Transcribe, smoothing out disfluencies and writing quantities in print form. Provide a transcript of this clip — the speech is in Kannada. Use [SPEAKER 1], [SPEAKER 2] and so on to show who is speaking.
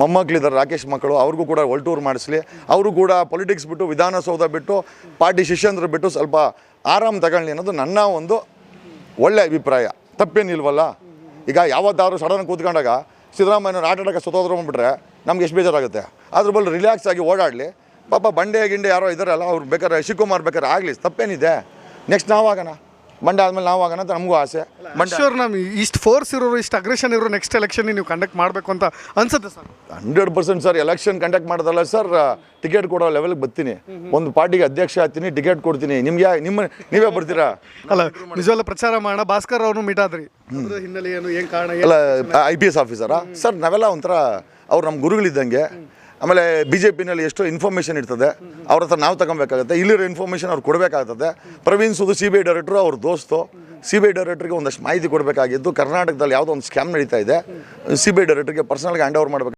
[SPEAKER 1] ಮೊಮ್ಮಕ್ಕಳಿದ್ದಾರೆ ರಾಕೇಶ್ ಮಕ್ಕಳು, ಅವ್ರಿಗೂ ಕೂಡ ಒಲ್ಟೂರು ಮಾಡಿಸ್ಲಿ. ಅವರು ಕೂಡ ಪೊಲಿಟಿಕ್ಸ್ ಬಿಟ್ಟು, ವಿಧಾನಸೌಧ ಬಿಟ್ಟು, ಪಾರ್ಟಿ ಶಿಷ್ಯಂದ್ರು ಬಿಟ್ಟು ಸ್ವಲ್ಪ ಆರಾಮ್ ತಗೊಳ್ಳಿ ಅನ್ನೋದು ನನ್ನ ಒಂದು ಒಳ್ಳೆ ಅಭಿಪ್ರಾಯ. ತಪ್ಪೇನಿಲ್ವಲ್ಲ. ಈಗ ಯಾವತ್ತಾದ್ರೂ ಸಡನ್ ಕೂತ್ಕೊಂಡಾಗ ಸಿದ್ದರಾಮಯ್ಯನವ್ರು ಆಟಾಡಕ್ಕೆ ಸತ್ತೋದ್ರು ಅಂದ್ಬಿಟ್ರೆ ನಮ್ಗೆ ಎಷ್ಟು ಬೇಜಾರಾಗುತ್ತೆ. ಅದ್ರ ಬದಲು ರಿಲ್ಯಾಕ್ಸ್ ಆಗಿ ಓಡಾಡಲಿ. ಪಾಪ ಬಂಡೆ ಯಾರೋ ಇದ್ದಾರಲ್ಲ, ಅವ್ರು ಬೇಕಾದ್ರೆ ಶಿವಕುಮಾರ್ ಬೇಕಾದ್ರೆ ಆಗಲಿ, ತಪ್ಪೇನಿದೆ. ನೆಕ್ಸ್ಟ್ ನಾವಾಗೋಣ, ಮಂಡ್ಯ ಆದಮೇಲೆ ನಾವಾಗೋಣ ಅಂತ ನಮಗೂ ಆಸೆ.
[SPEAKER 2] ಶ್ಯೂರ್ ನಮ್ ಇಷ್ಟು ಫೋರ್ಸ್ ಇರೋರು, ಇಷ್ಟು ಅಗ್ರೆಷನ್ ಇರೋರು ನೆಕ್ಸ್ಟ್ ಎಲೆಕ್ಷನ್ ನೀವು ಕಂಡಕ್ಟ್ ಮಾಡಬೇಕು ಅಂತ ಅನ್ಸುತ್ತೆ ಸರ್?
[SPEAKER 1] 100% ಸರ್. ಎಲೆಕ್ಷನ್ ಕಂಡಕ್ಟ್ ಮಾಡೋದಲ್ಲ ಸರ್, ಟಿಕೆಟ್ ಕೊಡೋ ಲೆವೆಲ್ಗೆ ಬರ್ತೀನಿ. ಒಂದು ಪಾರ್ಟಿಗೆ ಅಧ್ಯಕ್ಷ ಆಗ್ತೀನಿ, ಟಿಕೆಟ್ ಕೊಡ್ತೀನಿ. ನಿಮ್ಗೆ ನೀವೇ ಬರ್ತೀರಾ?
[SPEAKER 2] ಅಲ್ಲ, ನಿಜವಲ್ಲ ಪ್ರಚಾರ ಮಾಡೋಣ. ಭಾಸ್ಕರ್ ಅವ್ರನ್ನು ಮೀಟ್ ಆದ್ರಿ, ಹಿನ್ನೆಲೆ ಏನು, ಏನು ಕಾರಣ?
[SPEAKER 1] ಅಲ್ಲ, IPS ಆಫೀಸರಾ ಸರ್? ನಾವೆಲ್ಲ ಒಂಥರ ಅವ್ರು ನಮ್ಮ ಗುರುಗಳಿದ್ದಂಗೆ. ಆಮೇಲೆ BJPನಲ್ಲಿ ಎಷ್ಟೋ ಇನ್ಫಾರ್ಮೇಷನ್ ಇರ್ತದೆ, ಅವ್ರ ಹತ್ರ ನಾವು ತಗೊಬೇಕಾಗುತ್ತೆ. ಇಲ್ಲಿರೋ ಇನ್ಫಾರ್ಮೇಷನ್ ಅವ್ರು ಕೊಡಬೇಕಾಗ್ತದೆ. ಪ್ರವೀಣ್ ಸೂದ್ CBI ಡೈರೆಕ್ಟ್ರು, ಅವ್ರ ದೋಸ್ತು. CBI ಡೈರೆಕ್ಟ್ರಿಗೆ ಒಂದಷ್ಟು ಮಾಹಿತಿ ಕೊಡಬೇಕಾಗಿದ್ದು. ಕರ್ನಾಟಕದಲ್ಲಿ ಯಾವುದೋ ಒಂದು ಸ್ಕ್ಯಾಮ್ ನಡೀತಾ ಇದೆ, CBI ಡೈರೆಕ್ಟ್ರಿಗೆ ಪರ್ಸನಲ್ಗೆ ಹ್ಯಾಂಡ್ ಓವರ್ ಮಾಡಬೇಕು.